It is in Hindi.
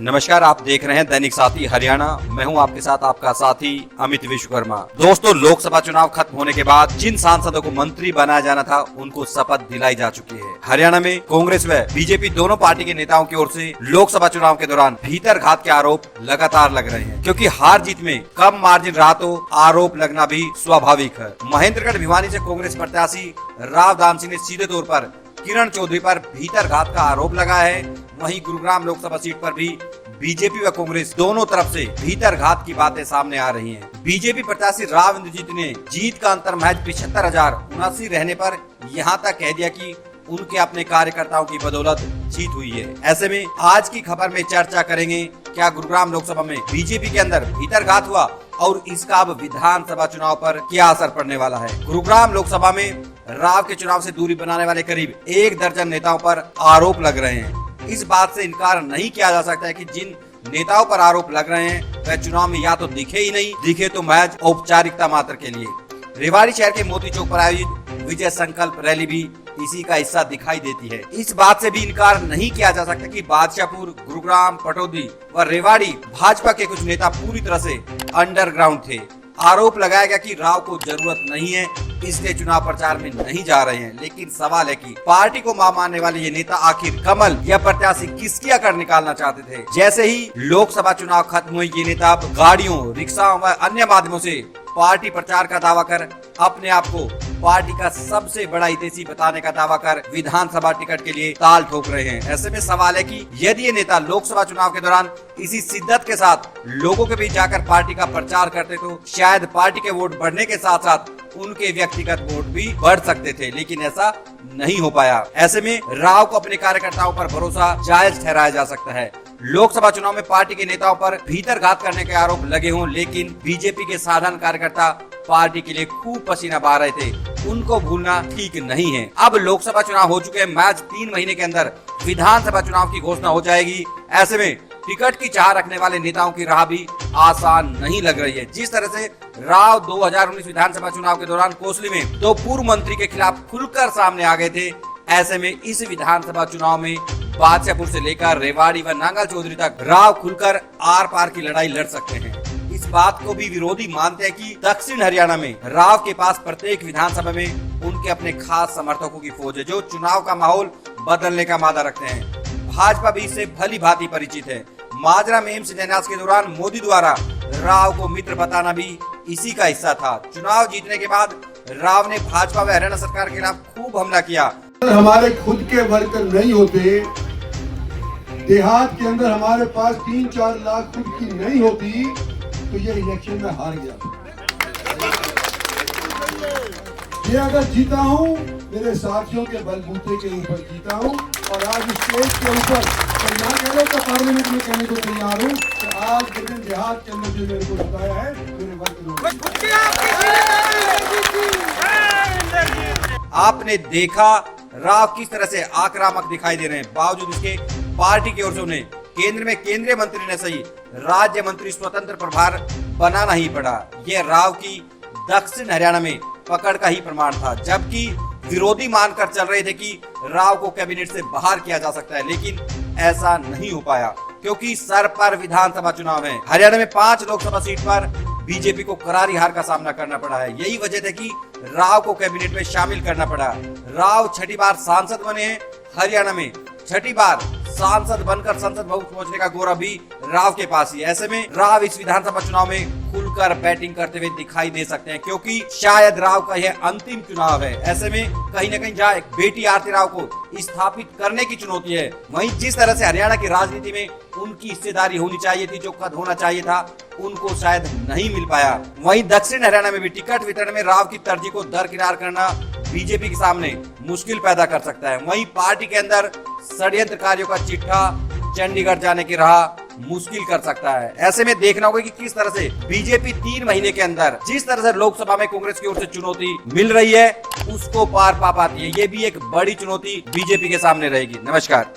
नमस्कार, आप देख रहे हैं दैनिक साथी हरियाणा। मैं हूं आपके साथ आपका साथी अमित विश्वकर्मा। दोस्तों, लोकसभा चुनाव खत्म होने के बाद जिन सांसदों को मंत्री बनाया जाना था उनको शपथ दिलाई जा चुकी है। हरियाणा में कांग्रेस व बीजेपी दोनों पार्टी के नेताओं की ओर से लोकसभा चुनाव के दौरान भीतरघात के आरोप लगातार लग रहे हैं, क्योंकि हार जीत में कम मार्जिन रहा तो आरोप लगना भी स्वाभाविक है। महेंद्रगढ़ भिवानी से कांग्रेस प्रत्याशी राव दाम सिंह ने सीधे तौर पर किरण चौधरी पर भीतरघात का आरोप लगाया है। वहीं गुरुग्राम लोकसभा सीट पर भी बीजेपी व कांग्रेस दोनों तरफ से भीतरघात की बातें सामने आ रही हैं। बीजेपी प्रत्याशी राव इंद्रजीत ने जीत का अंतर महज 75,079 रहने पर यहां तक कह दिया कि उनके अपने कार्यकर्ताओं की बदौलत जीत हुई है। ऐसे में आज की खबर में चर्चा करेंगे, क्या गुरुग्राम लोकसभा में बीजेपी के अंदर भीतरघात हुआ और इसका अब विधानसभा चुनाव पर क्या असर पड़ने वाला है। गुरुग्राम लोकसभा में राव के चुनाव से दूरी बनाने वाले करीब 1 दर्जन नेताओं पर आरोप लग रहे हैं। इस बात से इनकार नहीं किया जा सकता है कि जिन नेताओं पर आरोप लग रहे हैं वह चुनाव में या तो दिखे ही नहीं, दिखे तो महज औपचारिकता मात्र के लिए। रेवाड़ी शहर के मोती चौक पर आयोजित विजय संकल्प रैली भी इसी का हिस्सा दिखाई देती है। इस बात से भी इनकार नहीं किया जा सकता कि बादशाहपुर, गुरुग्राम, पटौदी व रेवाड़ी भाजपा के कुछ नेता पूरी तरह से अंडरग्राउंड थे। आरोप लगाया गया कि राव को जरूरत नहीं है, इसलिए चुनाव प्रचार में नहीं जा रहे हैं। लेकिन सवाल है कि पार्टी को मां मानने वाले ये नेता आखिर कमल या प्रत्याशी किसकी आकर निकालना चाहते थे। जैसे ही लोकसभा चुनाव खत्म हुए, ये नेता अब गाड़ियों, रिक्शाओं व अन्य माध्यमों से पार्टी प्रचार का दावा कर अपने आप को पार्टी का सबसे बड़ा हितैषी बताने का दावा कर विधानसभा टिकट के लिए ताल ठोक रहे हैं। ऐसे में सवाल है कि यदि ये नेता लोकसभा चुनाव के दौरान इसी शिद्दत के साथ लोगों के बीच जाकर पार्टी का प्रचार करते तो शायद पार्टी के वोट बढ़ने के साथ साथ उनके व्यक्तिगत वोट भी बढ़ सकते थे, लेकिन ऐसा नहीं हो पाया। ऐसे में राव को अपने कार्यकर्ताओं पर भरोसा जायज ठहराया जा सकता है। लोकसभा चुनाव में पार्टी के नेताओं पर भीतरघात करने के आरोप लगे हों, लेकिन बीजेपी के साधारण कार्यकर्ता पार्टी के लिए खूब पसीना बहा रहे थे, उनको भूलना ठीक नहीं है। अब लोकसभा चुनाव हो चुके हैं, मैच 3 महीने के अंदर विधानसभा चुनाव की घोषणा हो जाएगी। ऐसे में टिकट की चाह रखने वाले नेताओं की राह भी आसान नहीं लग रही है। जिस तरह से राव 2019 विधानसभा चुनाव के दौरान कोसली में 2 पूर्व मंत्री के खिलाफ खुलकर सामने आ गए थे, ऐसे में इस विधानसभा चुनाव में बादशाहपुर से लेकर रेवाड़ी व नांगल चौधरी तक राव खुलकर आर पार की लड़ाई लड़ सकते हैं। इस बात को भी विरोधी मानते हैं कि दक्षिण हरियाणा में राव के पास प्रत्येक विधानसभा में उनके अपने खास समर्थकों की फौज है, जो चुनाव का माहौल बदलने का मादा रखते हैं। भाजपा भी इससे भली भांति परिचित है। माजरा में एम्स शिलान्यास के दौरान मोदी द्वारा राव को मित्र बताना भी इसी का हिस्सा था। चुनाव जीतने के बाद राव ने भाजपा व हरियाणा सरकार के खिलाफ खूब हमला किया। हमारे खुद के वर्कर नहीं होते, देहात के अंदर हमारे पास 3-4 लाख खुद की नहीं होती तो ये इलेक्शन में हार गया। ये अगर जीता हूँ मेरे साथियों के बलबूते के ऊपर जीता हूँ, और आज स्टेज के ऊपर ना कह लो तो पार्लियामेंट में कहने को तैयार हूँ कि आज के दिन देहात के अंदर जो मेरे को बताया है मेरे आपने देखा राव किस तरह से आक्रामक दिखाई दे रहे हैं। बावजूद इसके पार्टी की ओर से उन्हें केंद्र में केंद्रीय मंत्री ने सही, राज्य मंत्री स्वतंत्र प्रभार बनाना ही पड़ा। ये राव की दक्षिण हरियाणा में पकड़ का ही प्रमाण था, जबकि विरोधी मानकर चल रहे थे कि राव को कैबिनेट से बाहर किया जा सकता है, लेकिन ऐसा नहीं हो पाया क्योंकि सर पर विधानसभा चुनाव है। हरियाणा में 5 लोकसभा सीट पर बीजेपी को करारी हार का सामना करना पड़ा है। यही वजह थी कि राव को कैबिनेट में शामिल करना पड़ा। राव 6ठी बार सांसद बने हैं। हरियाणा में 6ठी बार सांसद बनकर संसद भवन पहुंचने का गौरव भी राव के पास ही। ऐसे में राव इस विधानसभा चुनाव में खुलकर बैटिंग करते हुए दिखाई दे सकते हैं, क्योंकि शायद राव का यह अंतिम चुनाव है। ऐसे में कहीं न कहीं जहाँ एक बेटी आरती राव को स्थापित करने की चुनौती है, वहीं जिस तरह से हरियाणा की राजनीति में उनकी हिस्सेदारी होनी चाहिए थी, जो कद होना चाहिए था, उनको शायद नहीं मिल पाया। वहीं दक्षिण हरियाणा में भी टिकट वितरण में राव की तरजीह को दरकिनार करना बीजेपी के सामने मुश्किल पैदा कर सकता है। वहीं पार्टी के अंदर षड्यंत्रकारियों का चिट्ठा चंडीगढ़ जाने की राह मुश्किल कर सकता है। ऐसे में देखना होगा कि किस तरह से बीजेपी 3 महीने के अंदर जिस तरह से लोकसभा में कांग्रेस की ओर से चुनौती मिल रही है उसको पार पा पाती है। ये भी एक बड़ी चुनौती बीजेपी के सामने रहेगी। नमस्कार।